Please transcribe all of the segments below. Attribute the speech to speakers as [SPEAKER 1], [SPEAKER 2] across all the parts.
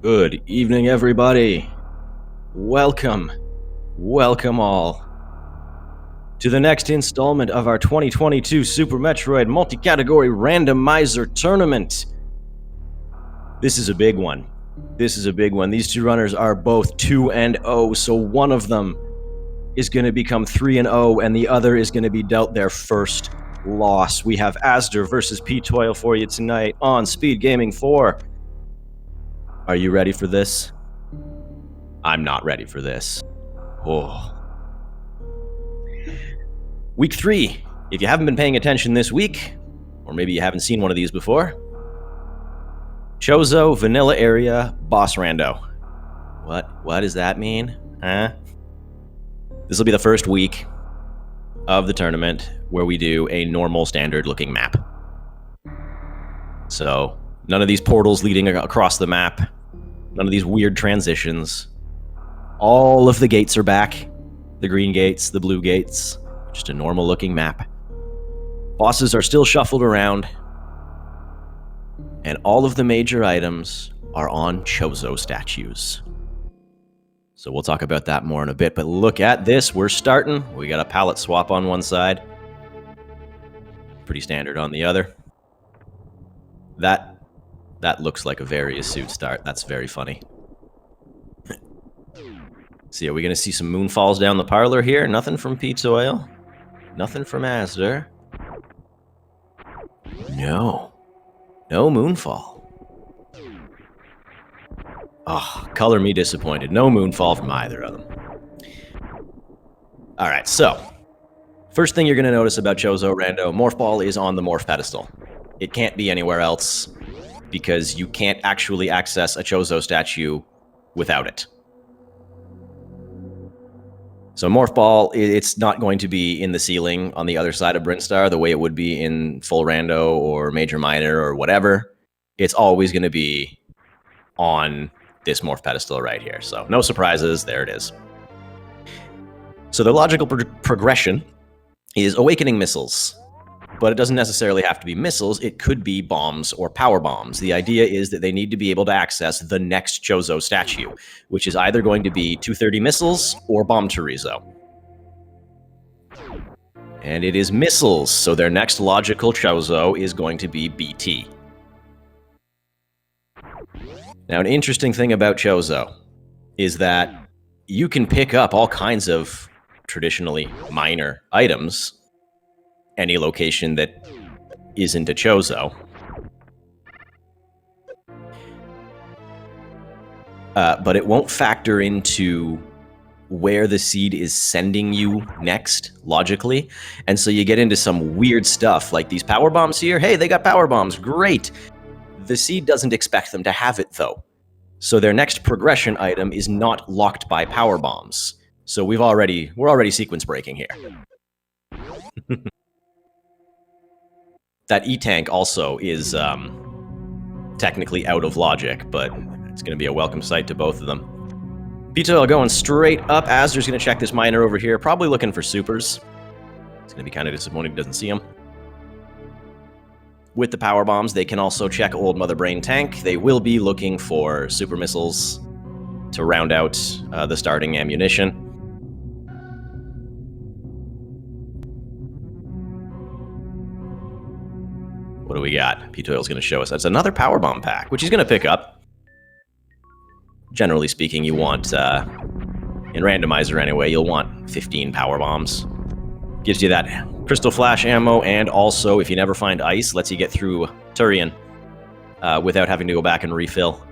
[SPEAKER 1] Good evening, everybody. Welcome all, to the next installment of our 2022 Super Metroid multi-category randomizer tournament. This is a big one. These two runners are both 2-0, so one of them is going to become 3-0, and the other is going to be dealt their first loss. We have Azder versus ptoil for you tonight on SpeedGaming 4. Are you ready for this? I'm not ready for this. Oh. Week 3. If you haven't been paying attention this week, or maybe you haven't seen one of these before, Chozo Vanilla Area Boss Rando. What does that mean? Huh? This will be the first week of the tournament where we do a normal standard looking map. So none of these portals leading across the map, none of these weird transitions. All of the gates are back. The green gates, the blue gates, just a normal looking map. Bosses are still shuffled around, and all of the major items are on Chozo statues. So we'll talk about that more in a bit, but look at this. We're starting. We got a palette swap on one side. Pretty standard on the other. That looks like a various suit start. That's very funny. So are we going to see some moonfalls down the parlor here? Nothing from ptoil. Nothing from azder. No moonfall. Oh, color me disappointed. No moonfall from either of them. All right, so first thing you're going to notice about Chozo Rando, Morph Ball is on the Morph pedestal. It can't be anywhere else because you can't actually access a Chozo statue without it. So Morph Ball, it's not going to be in the ceiling on the other side of Brinstar the way it would be in Full Rando or Major Minor or whatever. It's always going to be on this Morph pedestal right here. So no surprises, there it is. So the logical progression is Awakening Missiles. But it doesn't necessarily have to be missiles, it could be bombs or power bombs. The idea is that they need to be able to access the next Chozo statue, which is either going to be 230 missiles or Bomb Chorizo. And it is missiles, so their next logical Chozo is going to be BT. Now, an interesting thing about Chozo is that you can pick up all kinds of traditionally minor items any location that isn't a Chozo. But it won't factor into where the seed is sending you next, logically. And so you get into some weird stuff, like these power bombs here. Hey, they got power bombs, great! The seed doesn't expect them to have it, though. So their next progression item is not locked by power bombs. So we're already sequence breaking here. That E-Tank also is technically out of logic, but it's going to be a welcome sight to both of them. ptoil going straight up. Azder's going to check this miner over here, probably looking for supers. It's going to be kind of disappointing he doesn't see them. With the power bombs, they can also check Old Mother Brain Tank. They will be looking for super missiles to round out the starting ammunition. What do we got? ptoil's going to show us. That's another power bomb pack, which he's going to pick up. Generally speaking, you want, in Randomizer anyway, you'll want 15 power bombs. Gives you that crystal flash ammo, and also, if you never find ice, lets you get through Turian without having to go back and refill.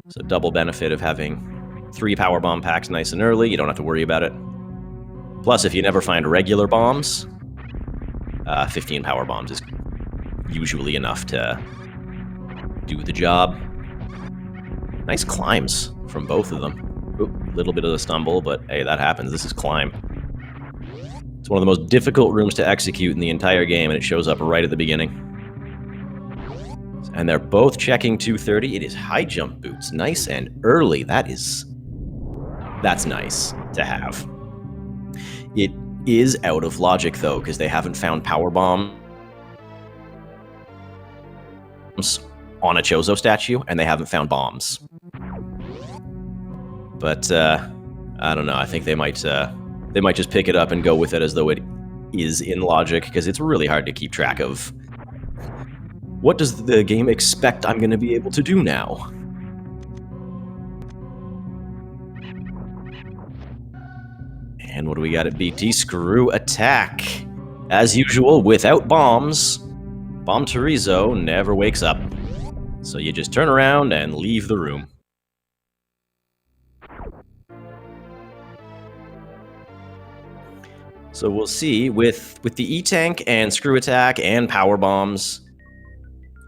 [SPEAKER 1] So double benefit of having 3 power bomb packs nice and early. You don't have to worry about it. Plus, if you never find regular bombs, 15 power bombs is usually enough to do the job. Nice climbs from both of them. A little bit of a stumble, but hey, that happens. This is climb. It's one of the most difficult rooms to execute in the entire game, and it shows up right at the beginning. And they're both checking 230. It is high jump boots. Nice and early. That's nice to have. It is out of logic, though, because they haven't found power bombs on a Chozo statue, and they haven't found bombs. But I don't know. I think they might just pick it up and go with it as though it is in logic, because it's really hard to keep track of what does the game expect I'm going to be able to do now. And what do we got at BT? Screw attack. As usual, without bombs, Bomb Torizo never wakes up. So you just turn around and leave the room. So we'll see, with the E-Tank and Screw Attack and Power Bombs,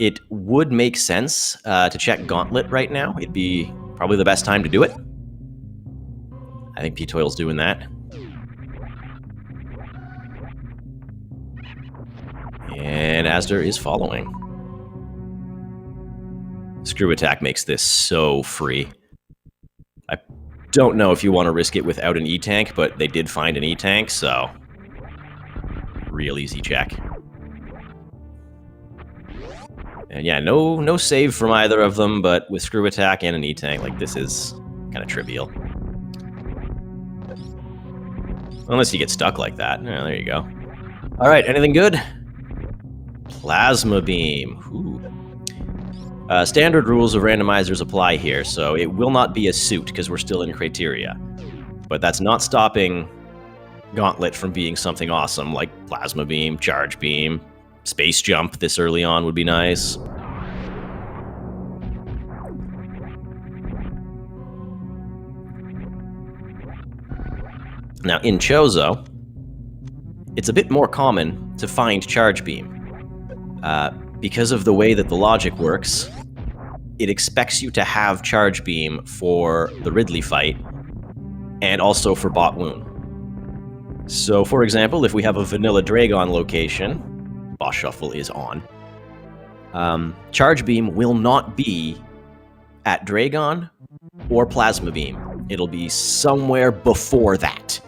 [SPEAKER 1] it would make sense to check Gauntlet right now. It'd be probably the best time to do it. I think ptoil's doing that. And azder is following. Screw Attack makes this so free. I don't know if you want to risk it without an E-Tank, but they did find an E-Tank, so real easy check. And yeah, no save from either of them, but with Screw Attack and an E-Tank, like, this is kind of trivial. Unless you get stuck like that. Yeah, there you go. Alright, anything good? Plasma Beam. Ooh. Standard rules of randomizers apply here, so it will not be a suit, because we're still in criteria. But that's not stopping Gauntlet from being something awesome, like Plasma Beam, Charge Beam, Space Jump this early on would be nice. Now, in Chozo, it's a bit more common to find Charge Beam. Because of the way that the logic works, it expects you to have Charge Beam for the Ridley fight, and also for Bot Wound. So, for example, if we have a Vanilla Dragon location, Boss Shuffle is on, Charge Beam will not be at Dragon or Plasma Beam. It'll be somewhere before that.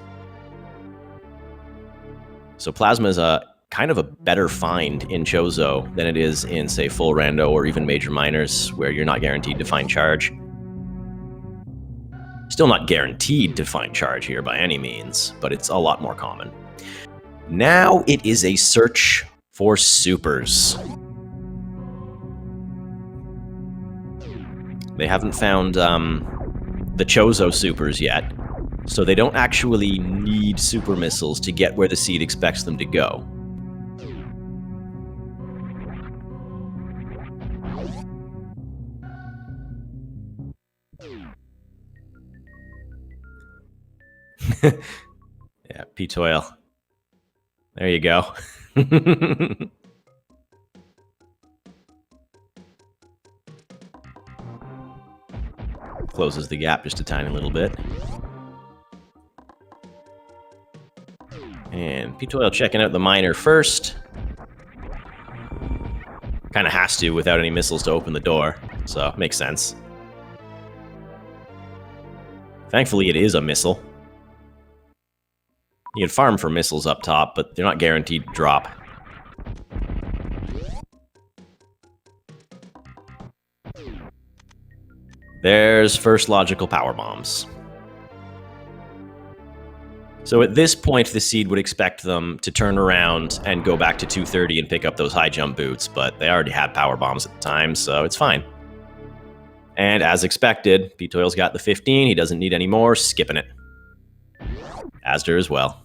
[SPEAKER 1] So Plasma is a kind of a better find in Chozo than it is in, say, full rando or even major minors, where you're not guaranteed to find charge. Still not guaranteed to find charge here by any means, but it's a lot more common. Now it is a search for supers. They haven't found the Chozo supers yet, so they don't actually need super missiles to get where the seed expects them to go. Yeah, ptoil. There you go. Closes the gap just a tiny little bit. And ptoil checking out the miner first. Kind of has to without any missiles to open the door, so makes sense. Thankfully, it is a missile. You can farm for missiles up top, but they're not guaranteed to drop. There's first logical power bombs. So at this point, the seed would expect them to turn around and go back to 230 and pick up those high jump boots, but they already had power bombs at the time, so it's fine. And as expected, ptoil's got the 15, he doesn't need any more, skipping it. azder as well.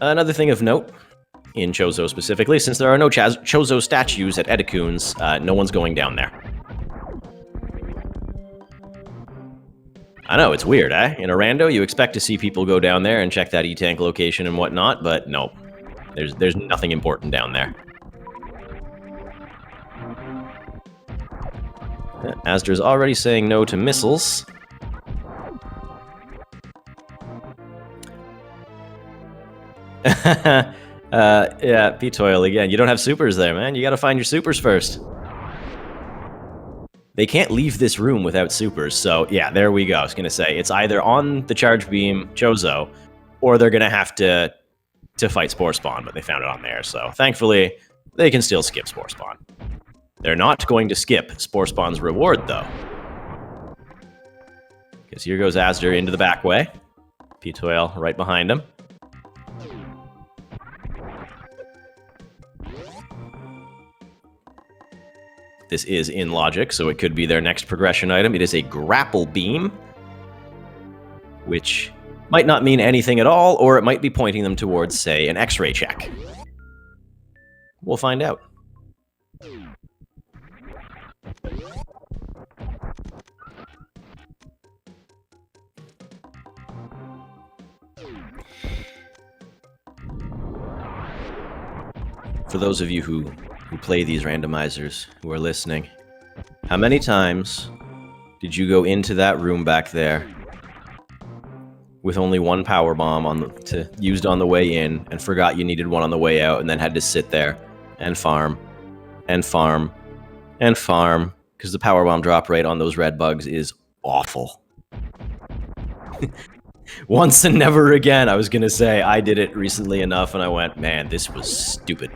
[SPEAKER 1] Another thing of note, in Chozo specifically, since there are no Chozo statues at Edekun's, no one's going down there. I know, it's weird, eh? In a rando, you expect to see people go down there and check that E-Tank location and whatnot, but no. There's nothing important down there. azder's already saying no to missiles. Yeah, ptoil again. You don't have supers there, man. You gotta find your supers first. They can't leave this room without supers, so yeah, there we go. I was gonna say, it's either on the charge beam, Chozo, or they're gonna have to fight Spore Spawn, but they found it on there, so thankfully, they can still skip Spore Spawn. They're not going to skip Spore Spawn's reward, though. Because here goes azder into the back way. ptoil right behind him. This is in logic, so it could be their next progression item. It is a grapple beam, which might not mean anything at all, or it might be pointing them towards, say, an X-ray check. We'll find out. For those of you who play these randomizers, who are listening, how many times did you go into that room back there with only one power bomb used on the way in, and forgot you needed one on the way out, and then had to sit there and farm and farm and farm because the power bomb drop rate on those red bugs is awful. Once and never again. I was gonna say I did it recently enough, and I went, man, this was stupid.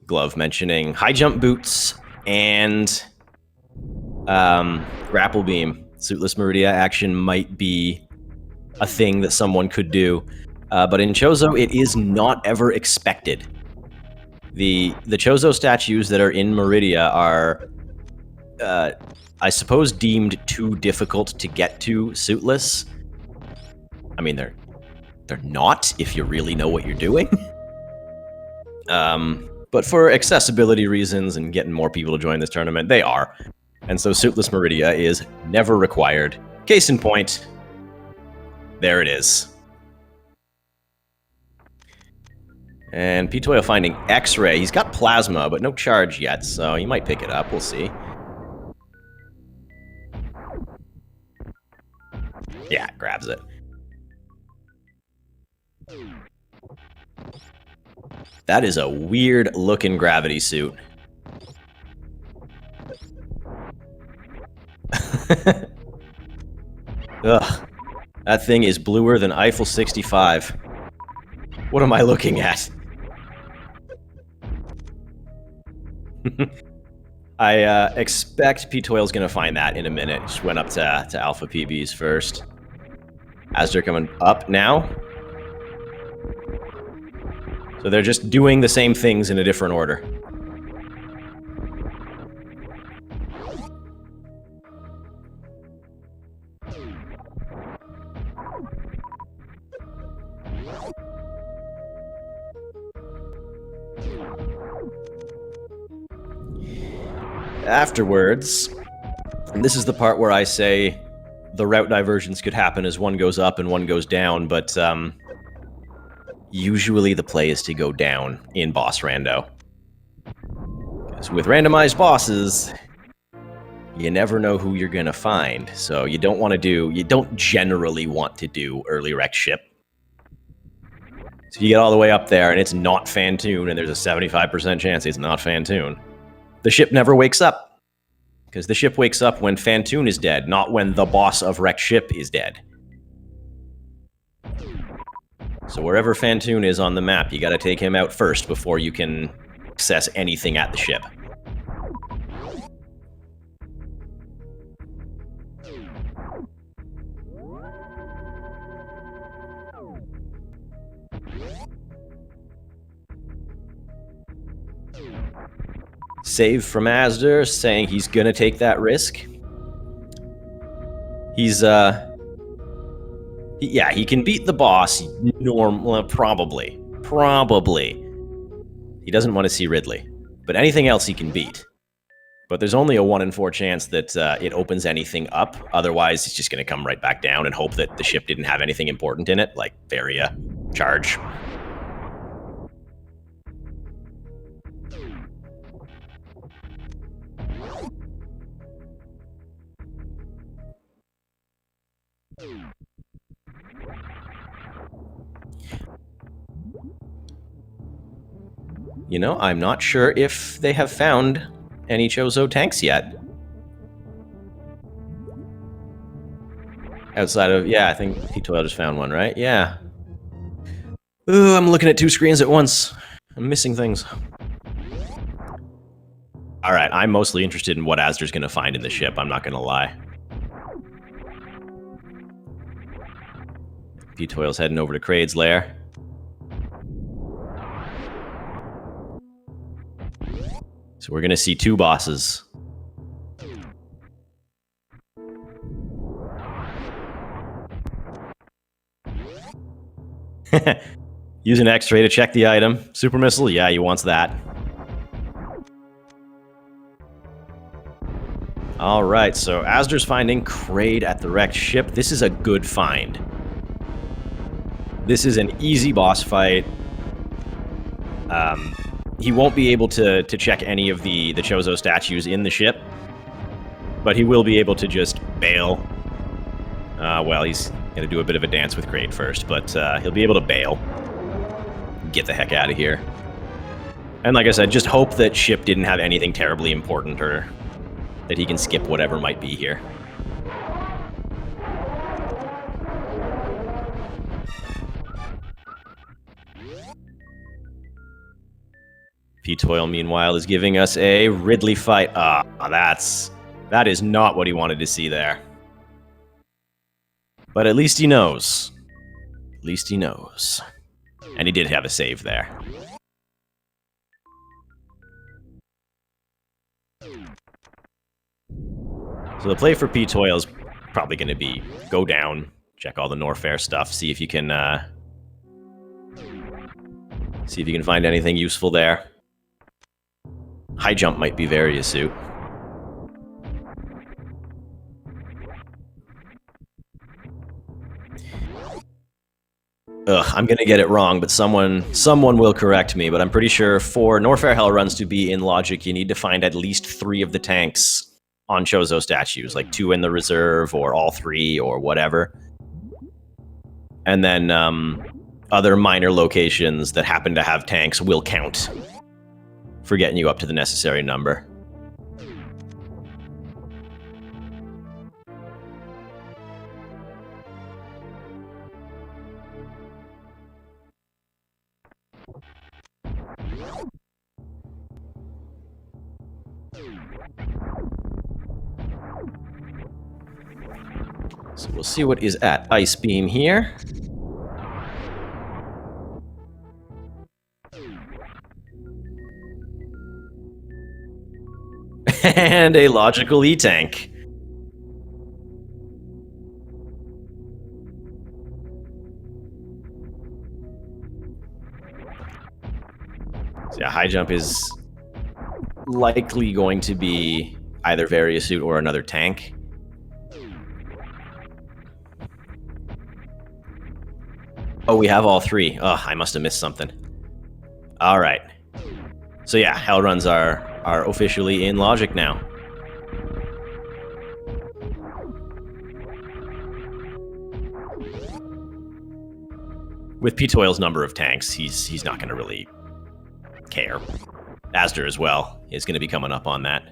[SPEAKER 1] Glove mentioning high jump boots and grapple beam. Suitless Meridia action might be a thing that someone could do, but in Chozo it is not ever expected. The Chozo statues that are in Meridia are, I suppose, deemed too difficult to get to suitless. I mean, they're not if you really know what you're doing. But for accessibility reasons and getting more people to join this tournament, they are. And so Suitless Meridia is never required. Case in point, there it is. And ptoil finding X-ray. He's got plasma, but no charge yet, so he might pick it up. We'll see. Yeah, grabs it. That is a weird-looking gravity suit. Ugh. That thing is bluer than Eiffel 65. What am I looking at? I expect ptoil's gonna find that in a minute. Just went up to Alpha PBs first. Azder coming up now. So they're just doing the same things in a different order. Afterwards, and this is the part where I say the route diversions could happen as one goes up and one goes down, but usually the play is to go down in boss rando. Because with randomized bosses, you never know who you're gonna find, so you don't generally want to do early wreck ship. So you get all the way up there and it's not Fantoon, and there's a 75% chance it's not Fantoon. The ship never wakes up, because the ship wakes up when Fantoon is dead, not when the boss of wrecked ship is dead. So wherever Fantoon is on the map, you gotta take him out first before you can access anything at the ship. Save from Azder, saying he's gonna take that risk. He's, yeah, he can beat the boss, probably. Probably. He doesn't want to see Ridley. But anything else he can beat. But there's only a 1 in 4 chance that it opens anything up. Otherwise, it's just gonna come right back down and hope that the ship didn't have anything important in it, like Varia, charge. You know, I'm not sure if they have found any Chozo tanks yet. Outside of, yeah, I think ptoil just found one, right? Yeah. Ooh, I'm looking at two screens at once. I'm missing things. Alright, I'm mostly interested in what Azder's gonna find in the ship, I'm not gonna lie. Ptoil's heading over to Kraid's lair. So we're gonna see two bosses. Use an X-ray to check the item. Super missile? Yeah, he wants that. Alright, so Azder's finding Kraid at the wrecked ship. This is a good find. This is an easy boss fight. He won't be able to check any of the Chozo statues in the ship, but he will be able to just bail. Well, he's going to do a bit of a dance with Kraid first, but he'll be able to bail. Get the heck out of here. And like I said, just hope that ship didn't have anything terribly important, or that he can skip whatever might be here. ptoil, meanwhile, is giving us a Ridley fight. That is not what he wanted to see there. But at least he knows. At least he knows. And he did have a save there. So the play for ptoil is probably going to be go down, check all the Norfair stuff, see if you can find anything useful there. High jump might be very astute. Ugh, I'm gonna get it wrong, but someone will correct me, but I'm pretty sure for Norfair Hell runs to be in logic, you need to find at least 3 of the tanks on Chozo statues, like 2 in the reserve, or all 3, or whatever. And then other minor locations that happen to have tanks will count for getting you up to the necessary number. So we'll see what is at Ice Beam here. And a logical E-tank. So yeah, high jump is likely going to be either Variasuit or another tank. Oh, we have all 3. Ugh, I must have missed something. Alright. So yeah, Hell runs are officially in logic now. With ptoil's number of tanks, he's not going to really care. Azder as well is going to be coming up on that.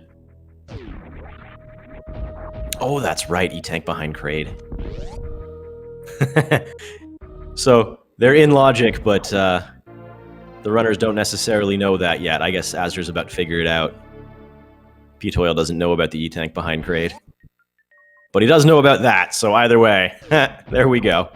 [SPEAKER 1] Oh, that's right, E-tank behind Kraid. So, they're in logic, but the runners don't necessarily know that yet. I guess Azder's about to figure it out. ptoil doesn't know about the E-tank behind Kraid. But he does know about that, so either way, there we go.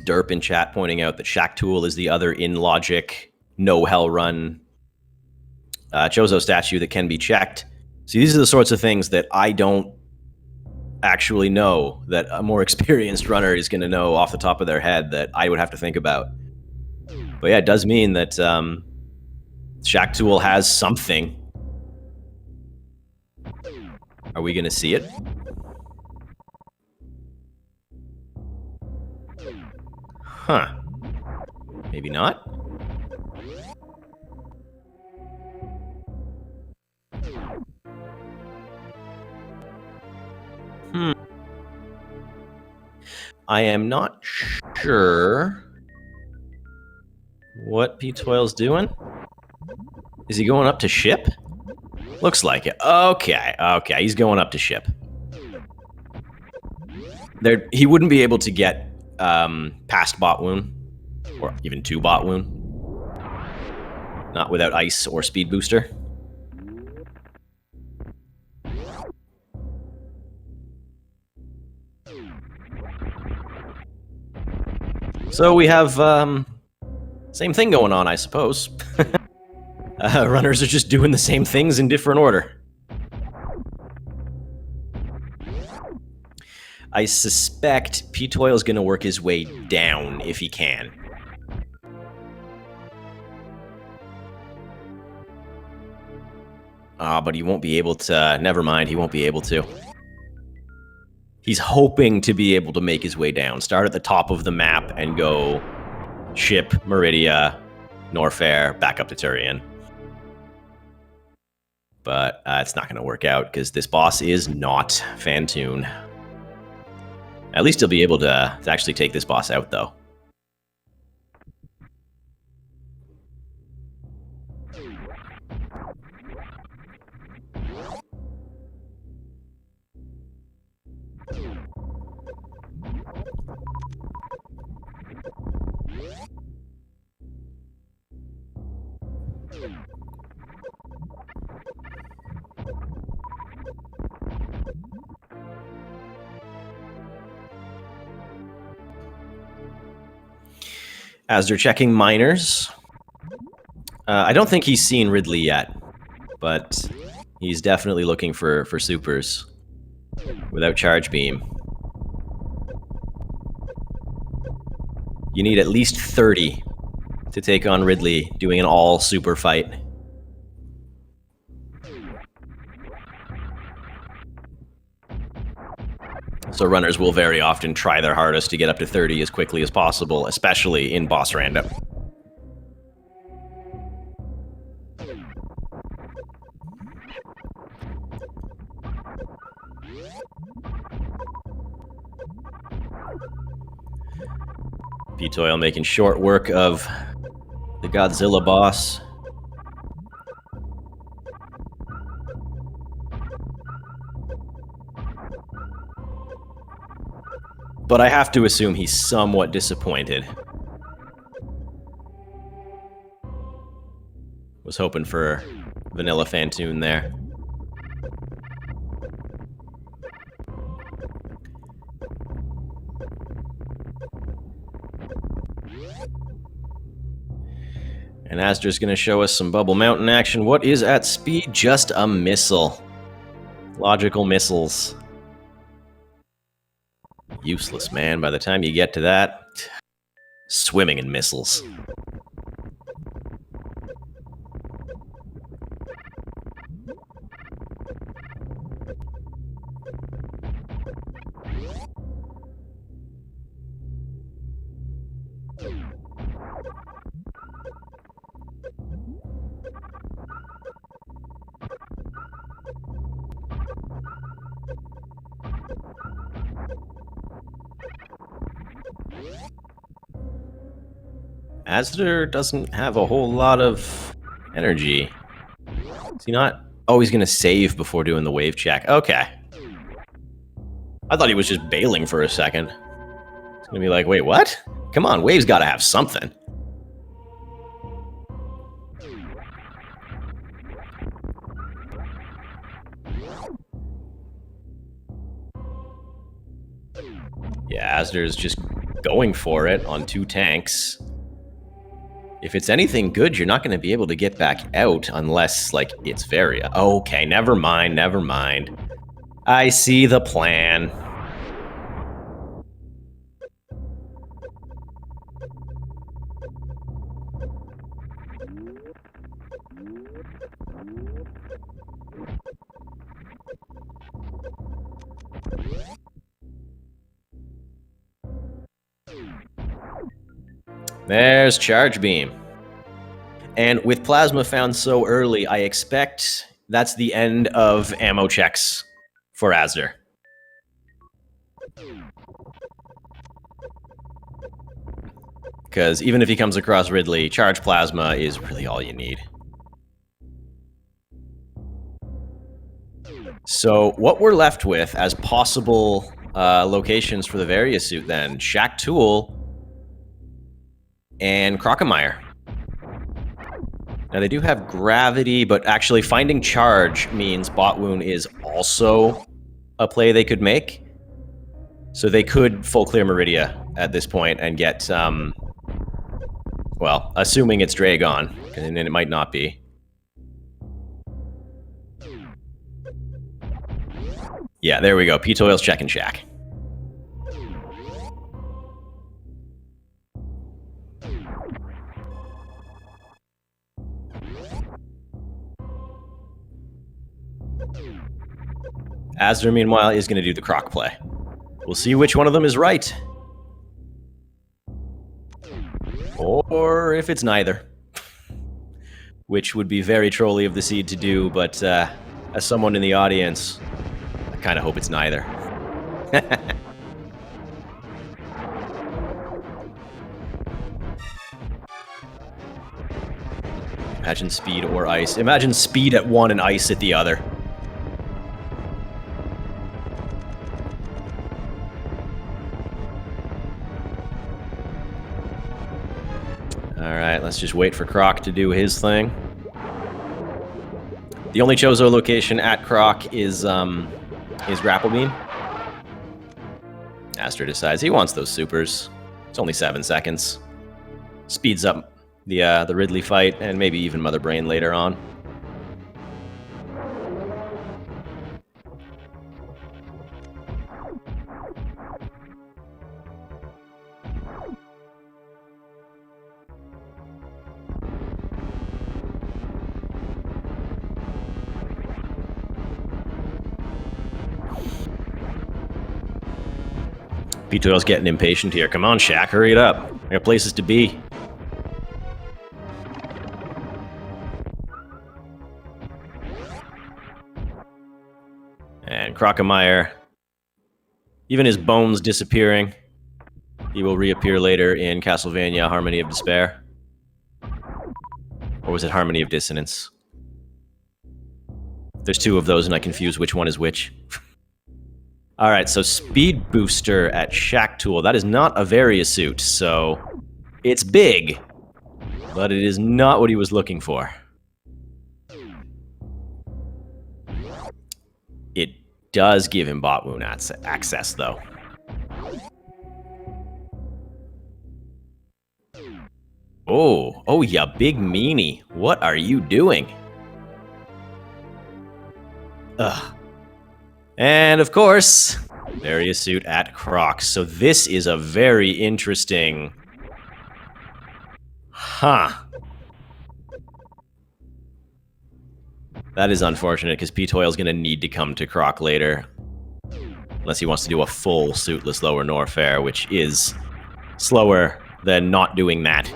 [SPEAKER 1] Derp in chat pointing out that Shack Tool is the other in logic no hell run Chozo statue that can be checked. See, these are the sorts of things that I don't actually know, that a more experienced runner is going to know off the top of their head, that I would have to think about. But yeah, it does mean that Shack Tool has something. Are we going to see it? Huh. Maybe not? I am not sure what ptoil's doing. Is he going up to ship? Looks like it. Okay, okay, he's going up to ship. He wouldn't be able to get past bot wound, or even to bot wound. Not without ice or speed booster. So we have same thing going on, I suppose. Runners are just doing the same things in different order. I suspect ptoil is going to work his way down if he can. But he won't be able to. Never mind, he won't be able to. He's hoping to be able to make his way down. Start at the top of the map and go ship, Meridia, Norfair, back up to Turian. But it's not going to work out because this boss is not Fantoon. At least he'll be able to actually take this boss out, though. Azder checking miners. I don't think he's seen Ridley yet, but he's definitely looking for supers without charge beam. You need at least 30 to take on Ridley doing an all super fight. So runners will very often try their hardest to get up to 30 as quickly as possible, especially in boss random. ptoil making short work of the Godzilla boss. But I have to assume he's somewhat disappointed. Was hoping for vanilla Fantoon there. And Azder's going to show us some Bubble Mountain action. What is at speed? Just a missile. Logical missiles. Useless, man. By the time you get to that, swimming in missiles. Azder doesn't have a whole lot of energy. Is he not? Oh, he's going to save before doing the wave check. Okay. I thought he was just bailing for a second. It's going to be like, wait, what? Come on, wave's got to have something. Yeah, Azder's just going for it on 2 tanks. If it's anything good, you're not going to be able to get back out unless, like, it's Varia. Okay, never mind, never mind. I see the plan. There's Charge Beam. And with Plasma found so early, I expect that's the end of ammo checks for azder. Because even if he comes across Ridley, Charge Plasma is really all you need. So what we're left with as possible locations for the Various suit then, Shaq Tool and Crockemeyer. Now they do have gravity, but actually finding Charge means Bot Wound is also a play they could make. So they could full clear Meridia at this point and get, well, assuming it's Dragon, and it might not be. Yeah, there we go. ptoil's checking Shaq. azder, meanwhile, is going to do the Croc play. We'll see which one of them is right. Or if it's neither. Which would be very trolly of the Seed to do, but as someone in the audience, I kind of hope it's neither. Imagine speed or ice. Imagine speed at one and ice at the other. Alright, let's just wait for Croc to do his thing. The only Chozo location at Croc is Grapple Beam. azder decides he wants those supers. It's only 7 seconds. Speeds up the Ridley fight, and maybe even Mother Brain later on. ptoil's getting impatient here. Come on, Shaq, hurry it up. I got places to be. And Crockemeyer, even his bones disappearing, he will reappear later in Castlevania Harmony of Despair. Or was it Harmony of Dissonance? There's 2 of those and I confuse which one is which. Alright, so Speed Booster at Shaq Tool. That is not a Various suit, so it's big, but it is not what he was looking for. It does give him Bot Wound access, though. Oh, ya big meanie. What are you doing? Ugh. And, of course, Various suit at Croc. So this is a very interesting... Huh. That is unfortunate, because ptoil's going to need to come to Croc later. Unless he wants to do a full suitless Lower Norfair, which is slower than not doing that.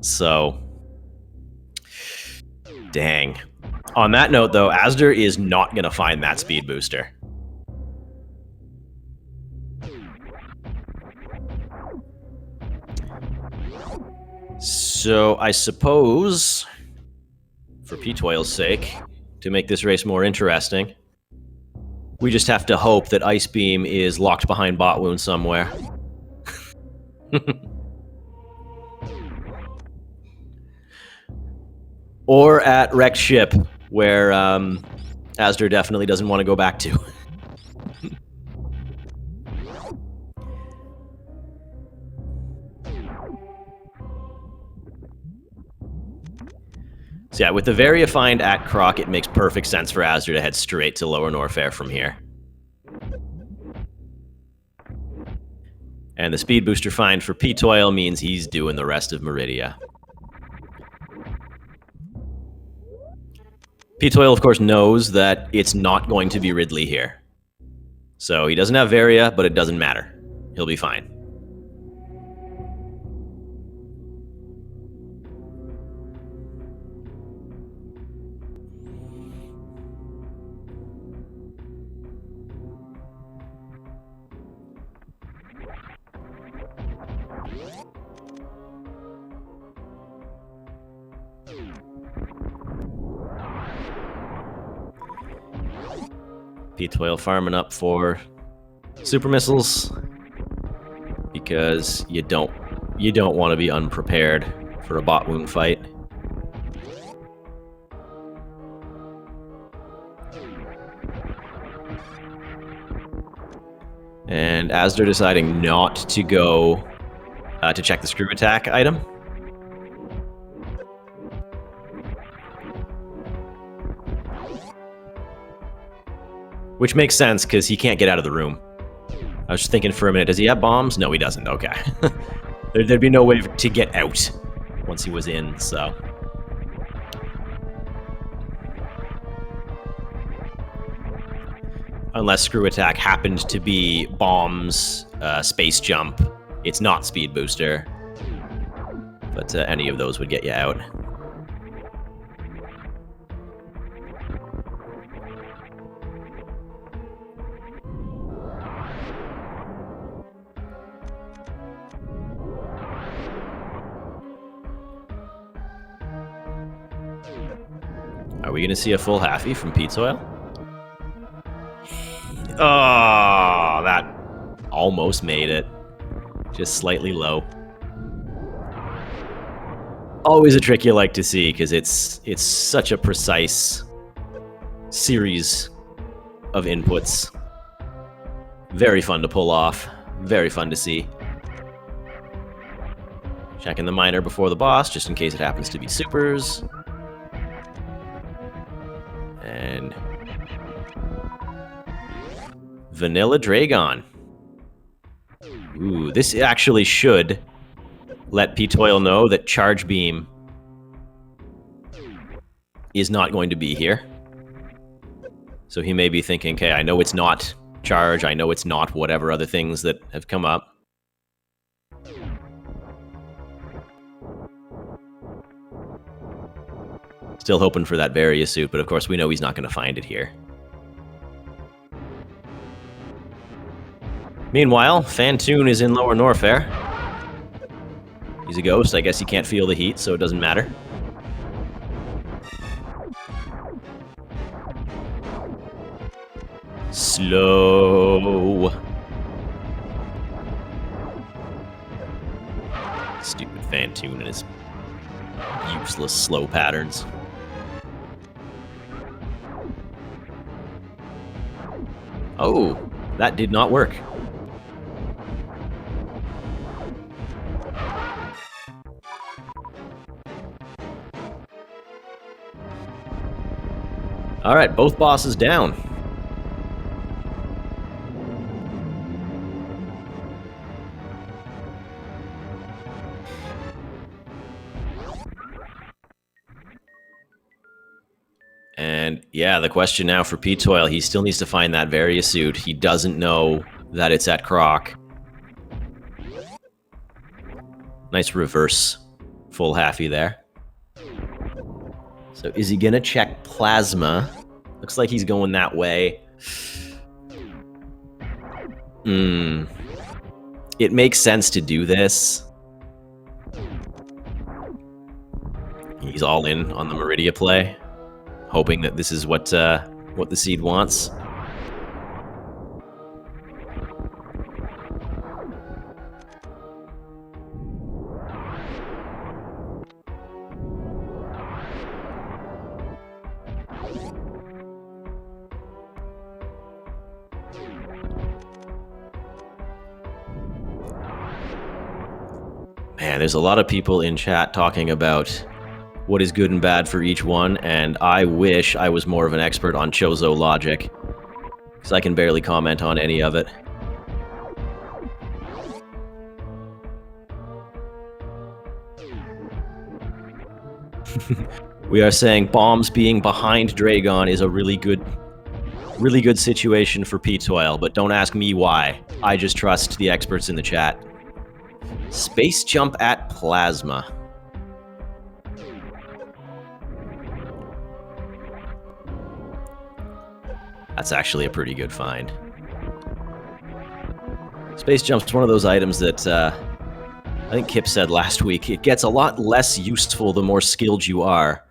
[SPEAKER 1] So... Dang. On that note, though, azder is not going to find that Speed Booster. So, I suppose, for ptoil's sake, to make this race more interesting, we just have to hope that Ice Beam is locked behind Bot Wound somewhere. Or at Wrecked Ship, where azder definitely doesn't want to go back to. So yeah, with the Variafind at Croc, it makes perfect sense for azder to head straight to Lower Norfair from here. And the Speed Booster find for ptoil means he's doing the rest of Meridia. ptoil, of course, knows that it's not going to be Ridley here. So he doesn't have Varia, but it doesn't matter. He'll be fine. ptoil farming up for super missiles because you don't want to be unprepared for a bot wound fight. And Azder deciding not to go to check the screw attack item. Which makes sense, because he can't get out of the room. I was just thinking for a minute, does he have bombs? No, he doesn't. Okay. There'd be no way to get out once he was in, so... Unless screw attack happened to be bombs, space jump, it's not speed booster. But any of those would get you out. Are we going to see a full halfie from ptoil? Oh, that almost made it. Just slightly low. Always a trick you like to see, because it's such a precise series of inputs. Very fun to pull off. Very fun to see. Checking the miner before the boss, just in case it happens to be supers. And... Vanilla Dragon. Ooh, this actually should let ptoil know that Charge Beam is not going to be here. So he may be thinking, okay, I know it's not Charge, I know it's not whatever other things that have come up. Still hoping for that Varia suit, but of course we know he's not going to find it here. Meanwhile, Fantoon is in Lower Norfair. He's a ghost. I guess he can't feel the heat, so it doesn't matter. Slow. Stupid Fantoon and his useless slow patterns. Oh, that did not work. All right, both bosses down. And yeah, the question now for ptoil, he still needs to find that Varia suit. He doesn't know that it's at Croc. Nice reverse full halfie there. So is he gonna check Plasma? Looks like he's going that way. It makes sense to do this. He's all in on the Meridia play, hoping that this is what the seed wants. Man, there's a lot of people in chat talking about what is good and bad for each one, and I wish I was more of an expert on Chozo logic, because I can barely comment on any of it. We are saying bombs being behind Dragon is a really good situation for ptoil, but don't ask me why. I just trust the experts in the chat. Space jump at plasma. That's actually a pretty good find. Space jump's one of those items that I think Kip said last week, it gets a lot less useful the more skilled you are.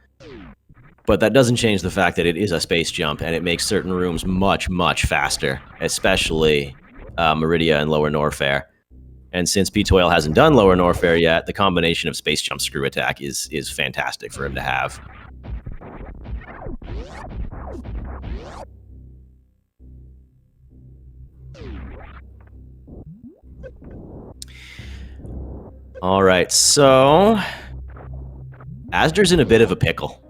[SPEAKER 1] But that doesn't change the fact that it is a space jump, and it makes certain rooms much, much faster, especially Meridia and Lower Norfair. And since ptoil hasn't done Lower Norfair yet, the combination of space jump screw attack is fantastic for him to have. All right, so Azder's in a bit of a pickle.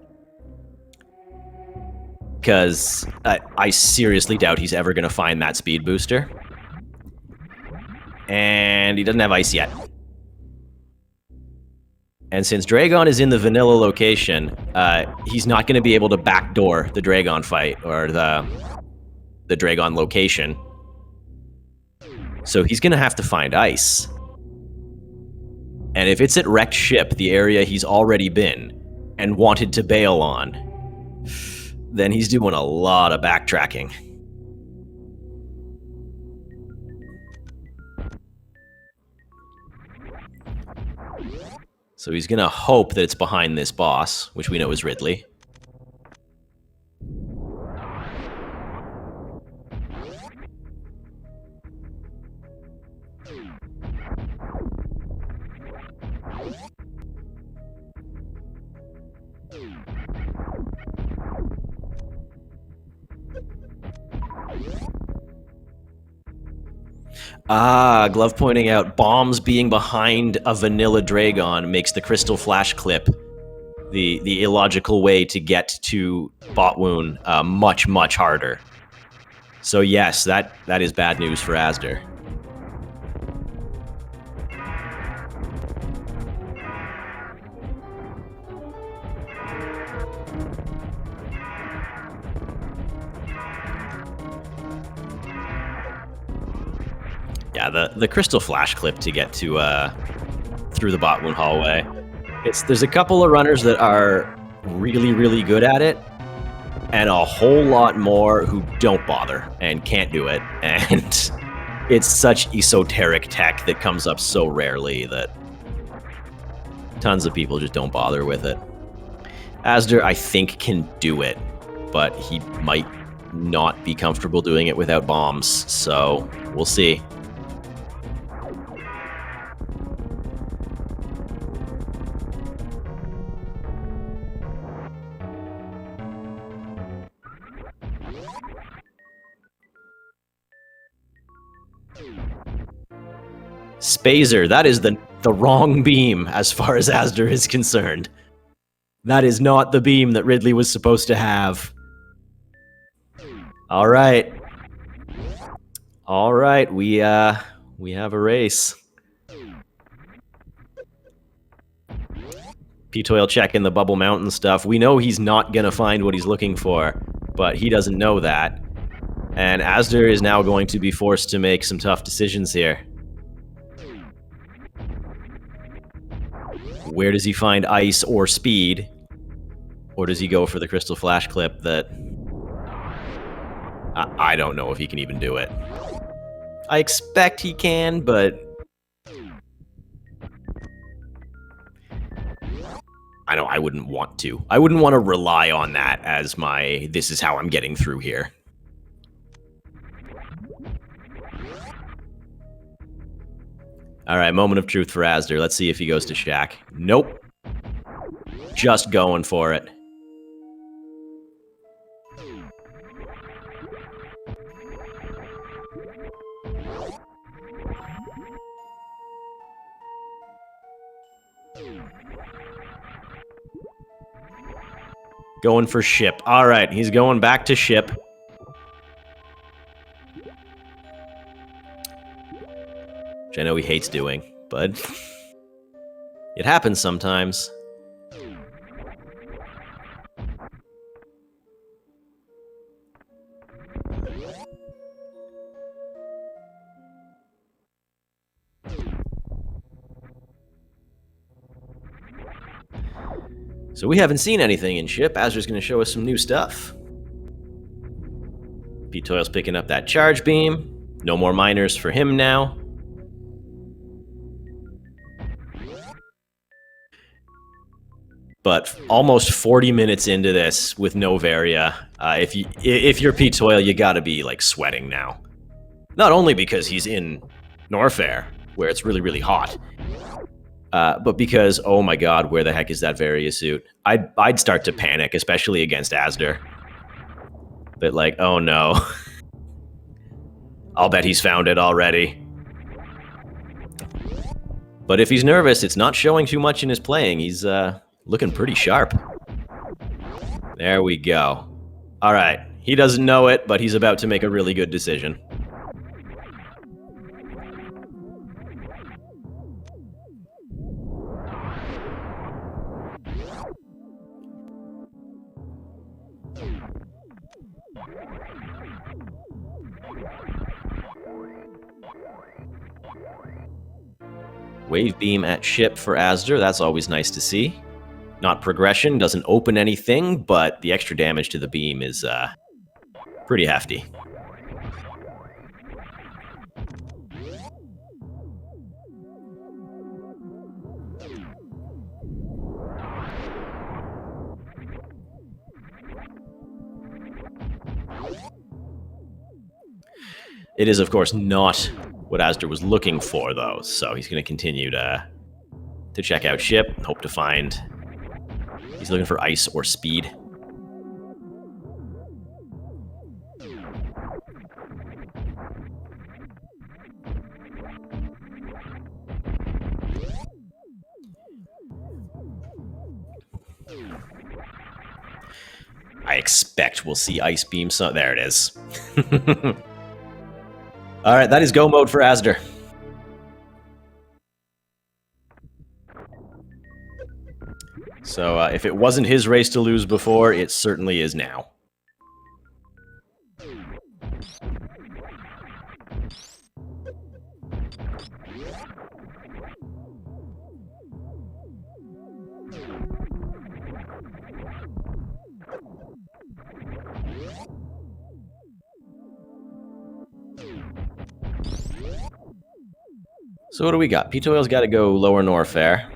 [SPEAKER 1] Because I seriously doubt he's ever going to find that speed booster. And he doesn't have ice yet. And since Dragon is in the vanilla location, he's not going to be able to backdoor the Dragon fight, or the Dragon location. So he's going to have to find ice. And if it's at wrecked ship, the area he's already been and wanted to bail on, then he's doing a lot of backtracking. So he's gonna hope that it's behind this boss, which we know is Ridley. Ah, Glove pointing out, bombs being behind a vanilla Dragon makes the crystal flash clip the illogical way to get to Botwoon much, much harder. So yes, that is bad news for Azder. Yeah, the crystal flash clip to get to through the Botwoon hallway. There's a couple of runners that are really, really good at it, and a whole lot more who don't bother and can't do it. And it's such esoteric tech that comes up so rarely that tons of people just don't bother with it. Azder, I think, can do it, but he might not be comfortable doing it without bombs, so we'll see. Spazer, that is the wrong beam as far as Azder is concerned. That is not the beam that Ridley was supposed to have. All right. All right, we have a race. ptoil checking the Bubble Mountain stuff. We know he's not going to find what he's looking for, but he doesn't know that. And Azder is now going to be forced to make some tough decisions here. Where does he find ice or speed? Or does he go for the crystal flash clip that... I don't know if he can even do it. I expect he can, but... I know I wouldn't want to. I wouldn't want to rely on that as my, this is how I'm getting through here. All right, moment of truth for Azder. Let's see if he goes to Shack. Nope. Just going for it. Going for ship. All right, he's going back to ship. Which I know he hates doing, but it happens sometimes. So we haven't seen anything in ship. Azder's going to show us some new stuff. ptoil's picking up that charge beam. No more miners for him now. But almost 40 minutes into this with no Varia, if you're ptoil, you gotta be like sweating now. Not only because he's in Norfair, where it's really, really hot, but because, oh my god, where the heck is that Varia suit? I'd start to panic, especially against azder. But like, oh no. I'll bet he's found it already. But if he's nervous, it's not showing too much in his playing. He's looking pretty sharp. There we go. All right. He doesn't know it, but he's about to make a really good decision. Wave beam at ship for azder. That's always nice to see. Not progression, doesn't open anything, but the extra damage to the beam is pretty hefty. It is, of course, not what azder was looking for, though, so he's going to continue to check out ship, hope to find... He's looking for ice or speed. I expect we'll see ice beam. So there it is. All right, that is go mode for azder. So if it wasn't his race to lose before, it certainly is now. So what do we got? ptoil's got to go lower Norfair.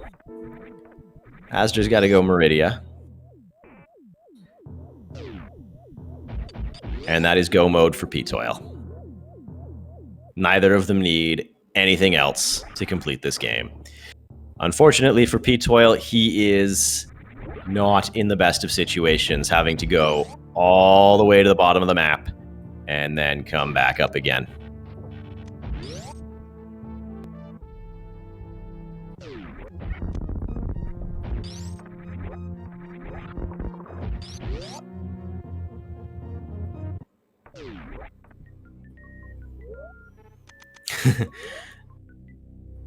[SPEAKER 1] azder's got to go Meridia. And that is go mode for ptoil. Neither of them need anything else to complete this game. Unfortunately for ptoil, he is not in the best of situations, having to go all the way to the bottom of the map and then come back up again.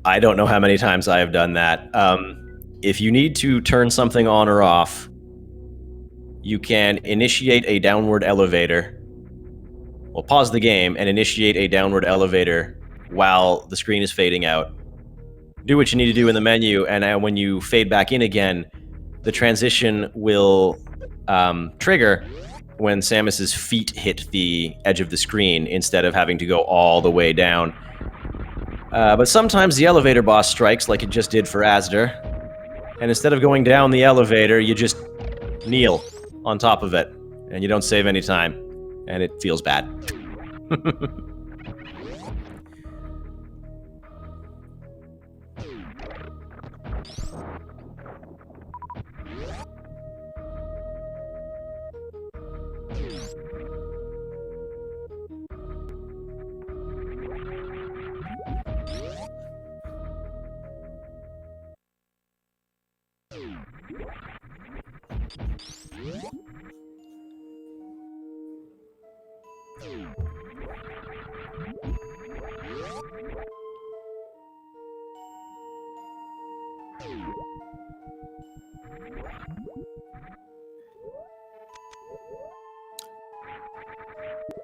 [SPEAKER 1] I don't know how many times I have done that. If you need to turn something on or off, you can initiate a downward elevator. Well, pause the game and initiate a downward elevator while the screen is fading out. Do what you need to do in the menu, and when you fade back in again, the transition will trigger when Samus's feet hit the edge of the screen instead of having to go all the way down. But sometimes the elevator boss strikes like it just did for azder, and instead of going down the elevator, you just kneel on top of it, and you don't save any time, and it feels bad.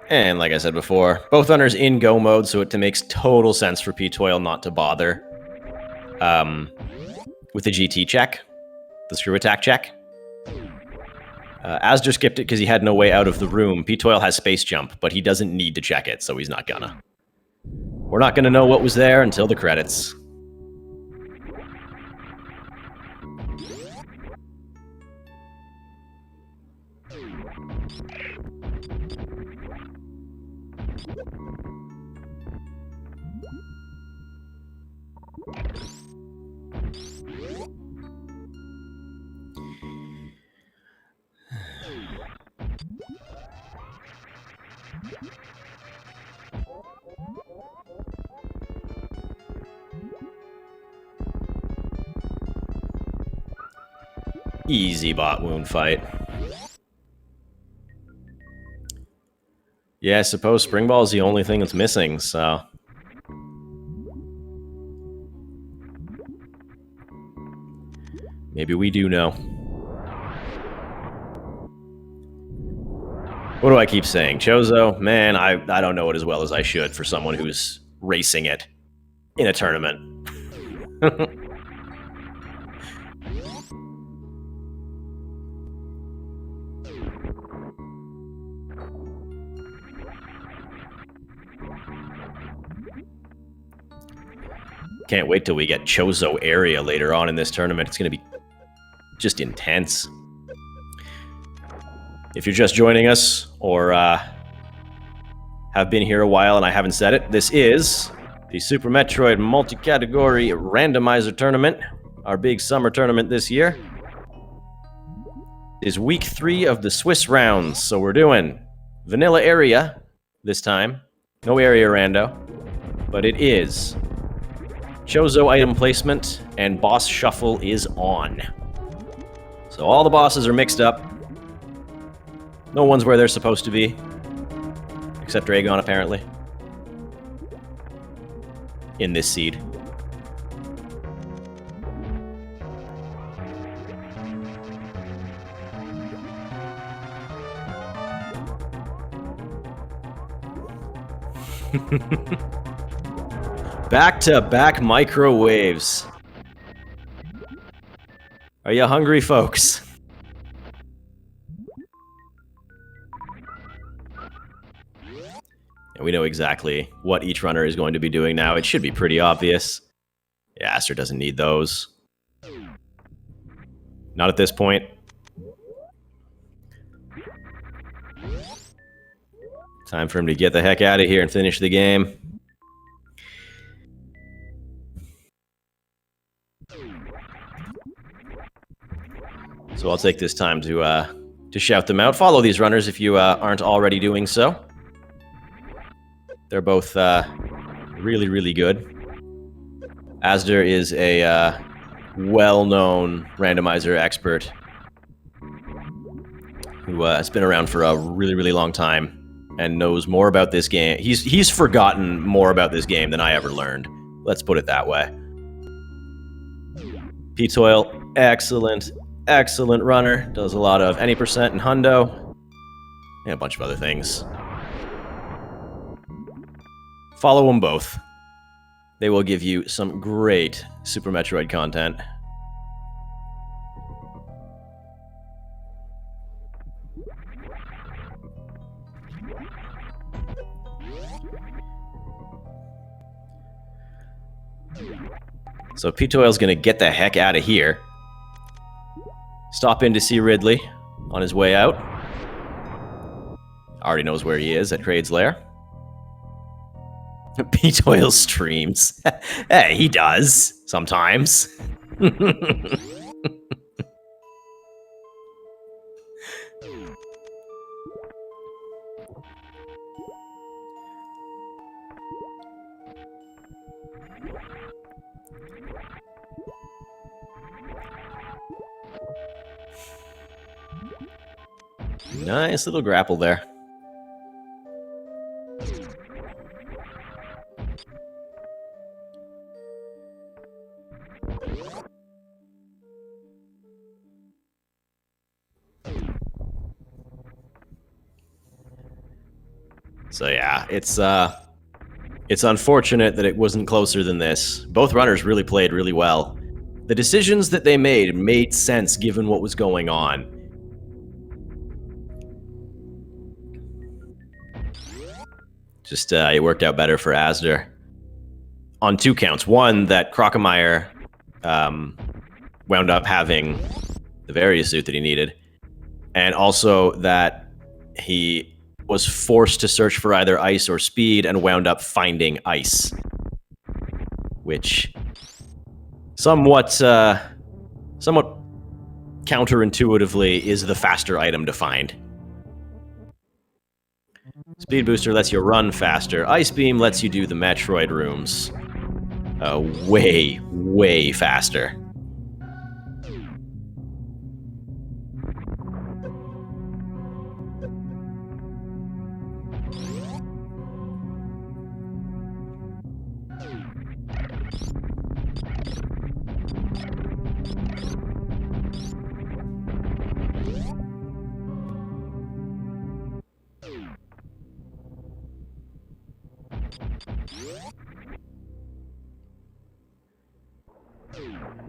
[SPEAKER 1] And like I said before, both runners in go mode, so it makes total sense for ptoil not to bother with the GT check, the screw attack check. Azder skipped it because he had no way out of the room. Ptoil has space jump, but he doesn't need to check it, so he's not gonna. We're not gonna know what was there until the credits. Easy bot wound fight. Yeah, I suppose Spring Ball is the only thing that's missing, so... maybe we do know. What do I keep saying? Chozo, man, I don't know it as well as I should for someone who's racing it in a tournament. Can't wait till we get Chozo area later on in this tournament. It's going to be just intense. If you're just joining us, or have been here a while and I haven't said it, this is the Super Metroid multi-category randomizer tournament. Our big summer tournament this year is week 3 of the Swiss rounds. So we're doing vanilla area this time. No area rando, but it is Chozo item placement, and boss shuffle is on. So all the bosses are mixed up. No one's where they're supposed to be. Except Dragon, apparently. In this seed. Back-to-back microwaves. Are you hungry, folks? And we know exactly what each runner is going to be doing now. It should be pretty obvious. Yeah, Aster doesn't need those. Not at this point. Time for him to get the heck out of here and finish the game. So I'll take this time to shout them out. Follow these runners if you aren't already doing so. They're both really, really good. Azder is a well-known randomizer expert who has been around for a really, really long time and knows more about this game. He's forgotten more about this game than I ever learned. Let's put it that way. ptoil, excellent. Excellent runner. Does a lot of any percent and hundo. And a bunch of other things. Follow them both. They will give you some great Super Metroid content. So ptoil's gonna get the heck out of here. Stop in to see Ridley on his way out. Already knows where he is at Kraid's Lair. ptoil streams. Hey, he does. Sometimes. Nice little grapple there. So yeah, it's unfortunate that it wasn't closer than this. Both runners really played really well. The decisions that they made sense given what was going on. Just it worked out better for Azder on 2 counts. One, that Crocomire wound up having the various suit that he needed, and also that he was forced to search for either ice or speed and wound up finding ice, which somewhat counterintuitively is the faster item to find. Speed Booster lets you run faster. Ice Beam lets you do the Metroid rooms way, way faster.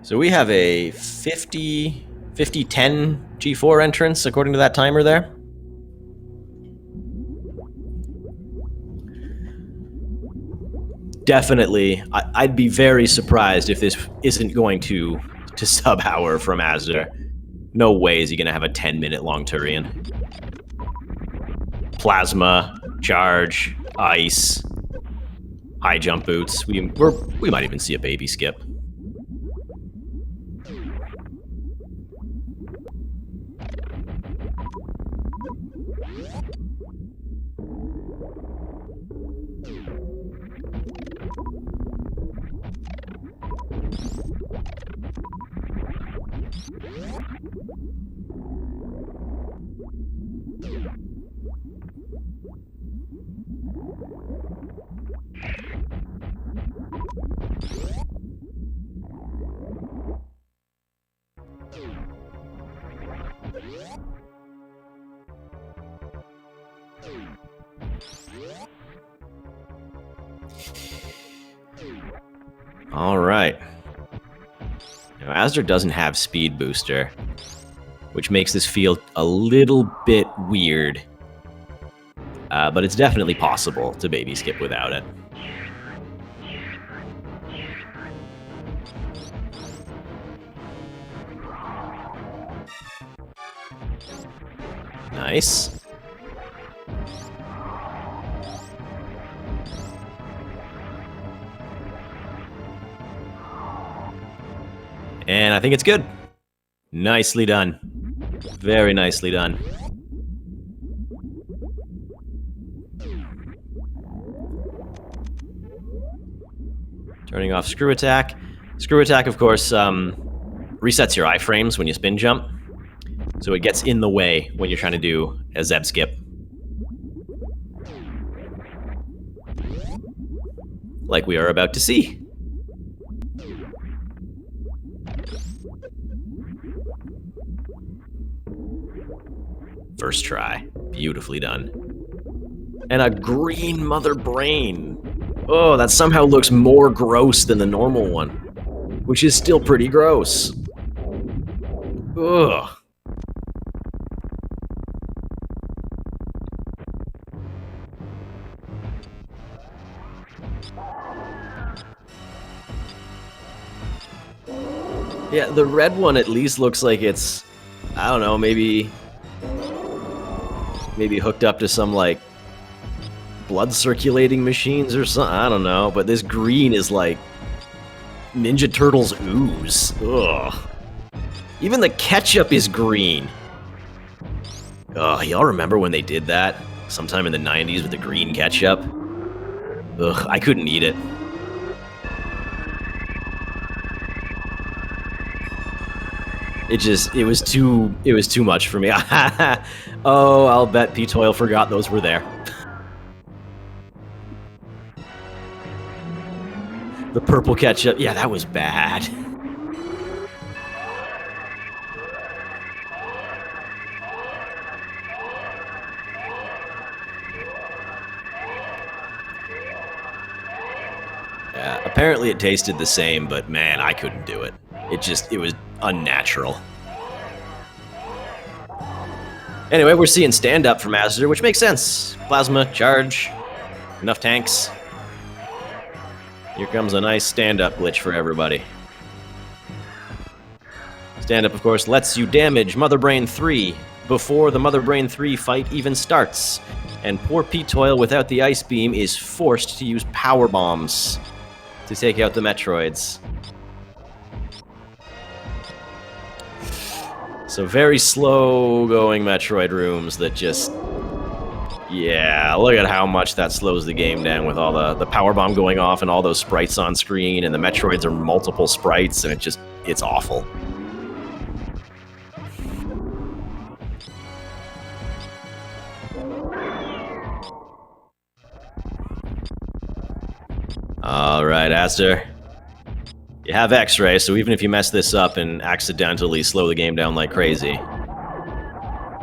[SPEAKER 1] So we have a 50-10 G4 entrance, according to that timer there. Definitely, I'd be very surprised if this isn't going to sub-hour from Azder. No way is he going to have a 10-minute long Turian. Plasma, charge, ice, high jump boots. We might even see a baby skip. All right. Now, Azder doesn't have Speed Booster, which makes this feel a little bit weird. But it's definitely possible to baby skip without it. Nice. And I think it's good. Nicely done. Very nicely done. Turning off Screw Attack. Screw Attack, of course, resets your iframes when you spin jump. So it gets in the way when you're trying to do a Zeb skip. Like we are about to see. First try. Beautifully done. And a green mother brain. Oh, that somehow looks more gross than the normal one. Which is still pretty gross. Ugh. Yeah, the red one at least looks like it's, I don't know, maybe hooked up to some, like, blood circulating machines or something. I don't know, but this green is like Ninja Turtles ooze. Ugh. Even the ketchup is green. Ugh, y'all remember when they did that? Sometime in the 90s with the green ketchup? Ugh, I couldn't eat it. It was too much for me. Oh, I'll bet ptoil forgot those were there. The purple ketchup, yeah, that was bad. Yeah, apparently it tasted the same, but man, I couldn't do it. It was unnatural. Anyway, we're seeing stand-up from Azder, which makes sense. Plasma, charge, Enough tanks. Here comes a nice stand-up glitch for everybody. Stand-up, of course, lets you damage Mother Brain 3 before the Mother Brain 3 fight even starts. And poor ptoil without the Ice Beam is forced to use power bombs to take out the Metroids. So very slow-going Metroid rooms that just... Yeah, look at how much that slows the game down with all the power bomb going off and all those sprites on screen, and the Metroids are multiple sprites, and it's awful. Alright, azder. You have X-ray, so even if you mess this up and accidentally slow the game down like crazy,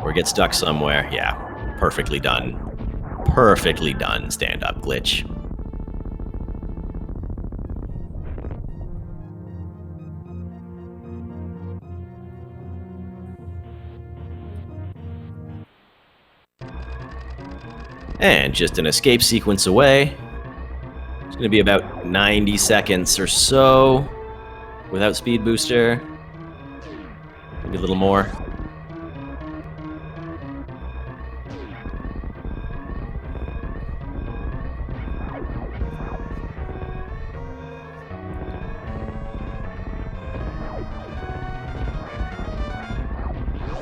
[SPEAKER 1] or get stuck somewhere, yeah, perfectly done. Perfectly done stand-up glitch. And just an escape sequence away. It's going to be about 90 seconds or so without speed booster. Maybe a little more.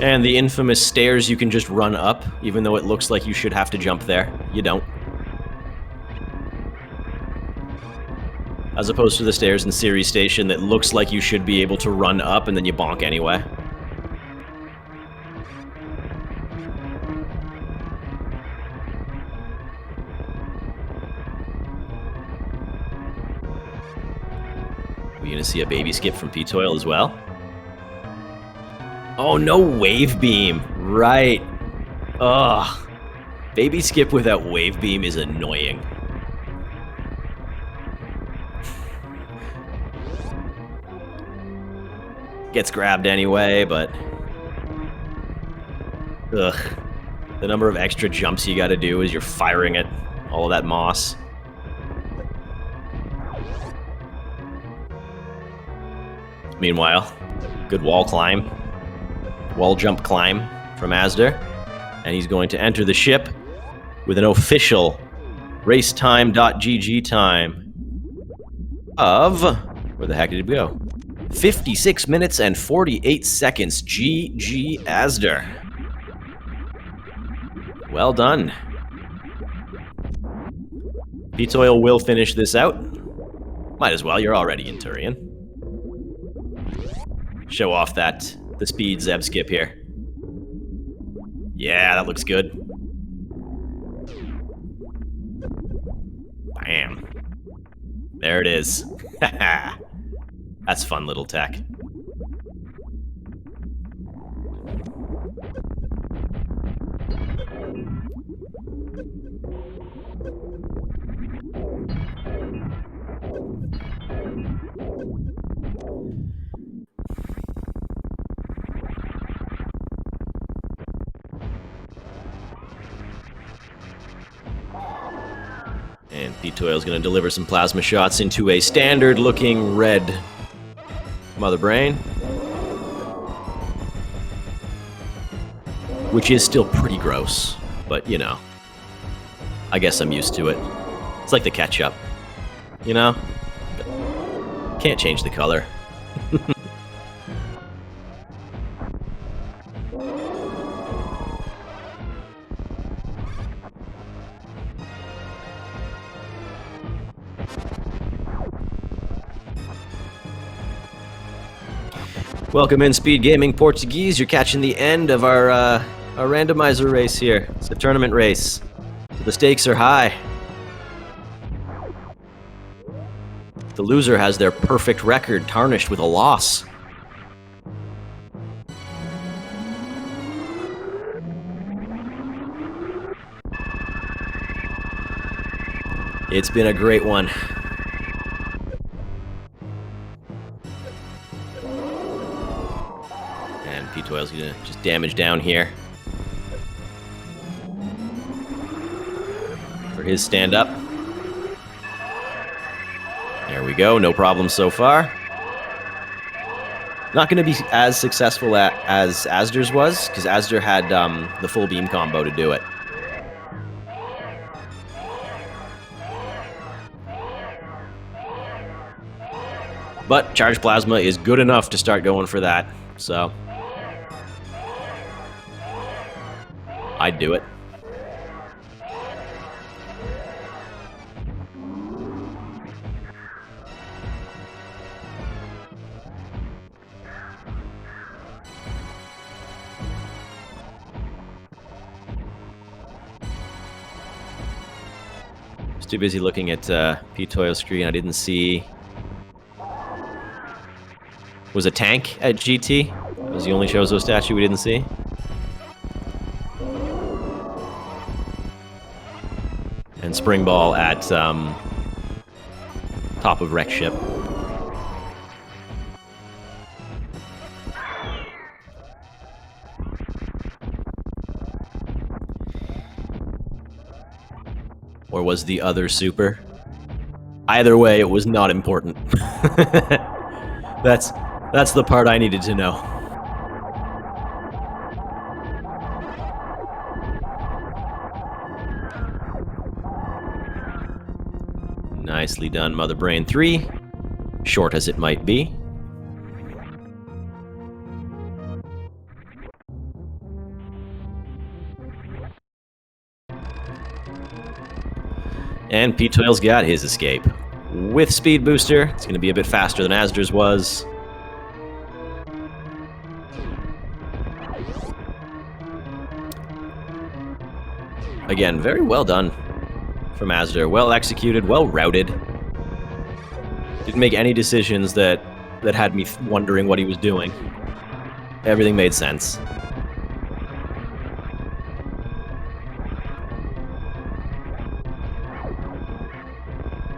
[SPEAKER 1] And the infamous stairs you can just run up, even though it looks like you should have to jump there. You don't. As opposed to the stairs in Series Station that looks like you should be able to run up and then you bonk anyway. Are we gonna see a baby skip from ptoil as well? Oh, no wave beam. Right. Ugh. Baby skip without wave beam is annoying. Gets grabbed anyway, but... Ugh. The number of extra jumps you gotta do as you're firing at all of that moss. Meanwhile, good wall climb. Wall jump climb from azder. And he's going to enter the ship with an official racetime.gg time of... Where the heck did it go? 56 minutes and 48 seconds. GG azder. Well done. ptoil will finish this out. Might as well, you're already in Turian. Show off the speed zeb skip here. Yeah, that looks good. Bam. There it is. That's fun little tech. And ptoil is going to deliver some plasma shots into a standard-looking red Mother Brain, which is still pretty gross, but you know, I guess I'm used to it. It's like the ketchup, you know? But can't change the color. Welcome in, SpeedGaming Portuguese. You're catching the end of our randomizer race here. It's a tournament race. The stakes are high. The loser has their perfect record tarnished with a loss. It's been a great one. ptoil's gonna just damage down here for his stand-up. There we go, no problem so far. Not going to be as successful as Azder's was, because Azder had the full beam combo to do it. But Charge Plasma is good enough to start going for that, so I'd do it. Too busy looking at ptoil screen. I didn't see. Was a tank at GT? That was the only Chozo statue we didn't see. And Spring Ball at top of Wreck Ship. Or was the other super? Either way, it was not important. That's the part I needed to know. Nicely done, Mother Brain 3. Short as it might be. And ptoil's got his escape. With Speed Booster, it's going to be a bit faster than Azder's was. Again, very well done from Azder. Well executed, well routed. Didn't make any decisions that had me wondering what he was doing. Everything made sense.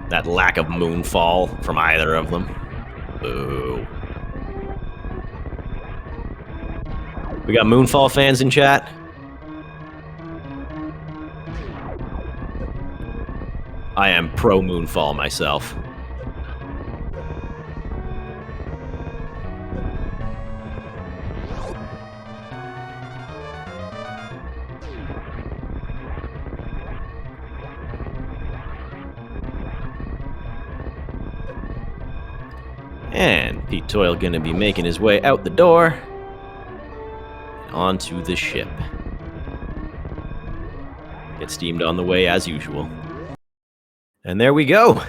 [SPEAKER 1] That lack of moonfall from either of them. Boo. We got moonfall fans in chat? I am pro moonfall myself. And ptoil gonna be making his way out the door and onto the ship. Get steamed on the way as usual. And there we go.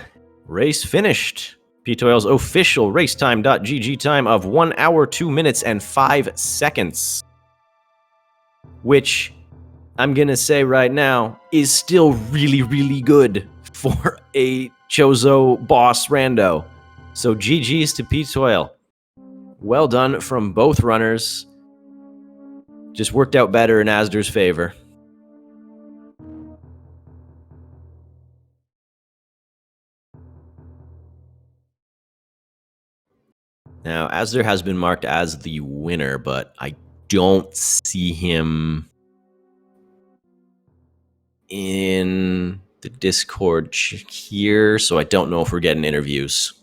[SPEAKER 1] Race finished. ptoil's official racetime.gg time of 1 hour, 2 minutes, and 5 seconds. Which, I'm gonna say right now, is still really, really good for a Chozo boss rando. So GG's to ptoil. Well done from both runners. Just worked out better in Azder's favor. Now, Azder has been marked as the winner, but I don't see him in the Discord here, so I don't know if we're getting interviews.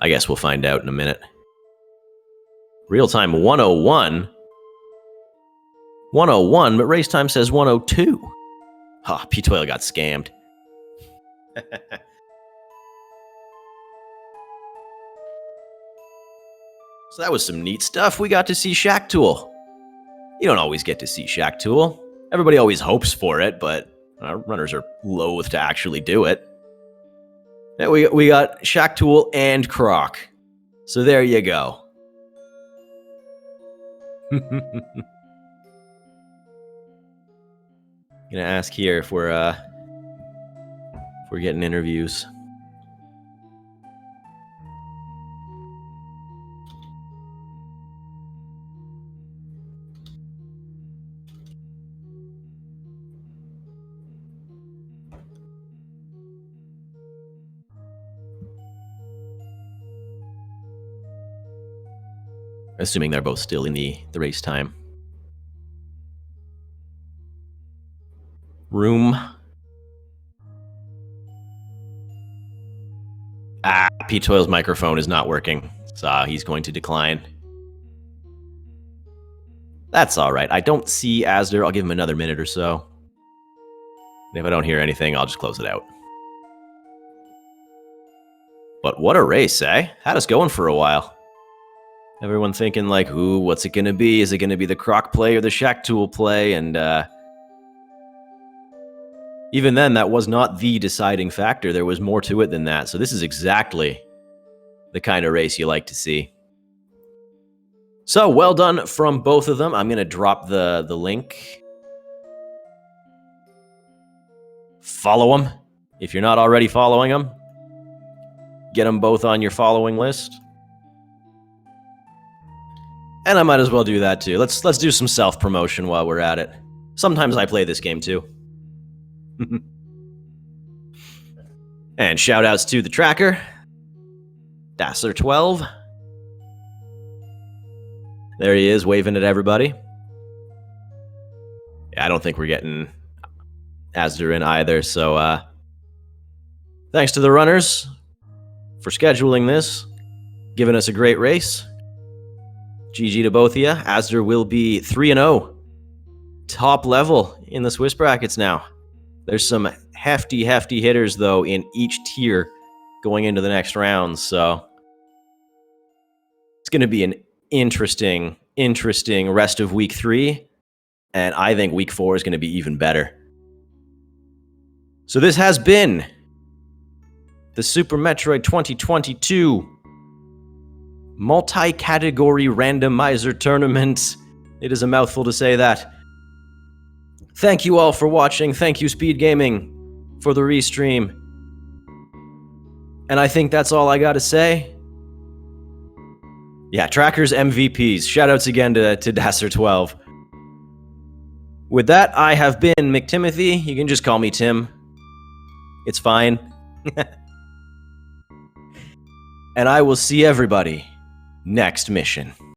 [SPEAKER 1] I guess we'll find out in a minute. Real time 101. 101, but race time says 102. Ha, ptoil got scammed. So that was some neat stuff. We got to see Shack Tool. You don't always get to see Shack Tool. Everybody always hopes for it, but runners are loath to actually do it. Yeah, we got Shack Tool and Croc. So there you go. Gonna ask here if we're getting interviews. Assuming they're both still in the race time room. ptoil's microphone is not working, so he's going to decline. That's all right. I don't see Azder. I'll give him another minute or so. And if I don't hear anything, I'll just close it out. But what a race, eh? Had us going for a while. Everyone thinking like, ooh, what's it going to be? Is it going to be the Croc play or the Shack Tool play? And even then, that was not the deciding factor. There was more to it than that. So this is exactly the kind of race you like to see. So, well done from both of them. I'm going to drop the link. Follow them. If you're not already following them, get them both on your following list. And I might as well do that too. Let's do some self-promotion while we're at it. Sometimes I play this game too. And shout-outs to the tracker, azder12. There he is, waving at everybody. Yeah, I don't think we're getting Azder in either, so thanks to the runners for scheduling this, giving us a great race. GG to both of you. Azder will be 3-0, top level in the Swiss brackets now. There's some hefty hitters, though, in each tier going into the next round, so it's going to be an interesting rest of week 3, and I think week 4 is going to be even better. So this has been the Super Metroid 2022 multi-category randomizer tournament. It is a mouthful to say that. Thank you all for watching. Thank you, SpeedGaming, for the restream. And I think that's all I gotta say. Yeah, trackers MVPs. Shoutouts again to azder12. With that, I have been McTimothy. You can just call me Tim. It's fine. And I will see everybody next mission.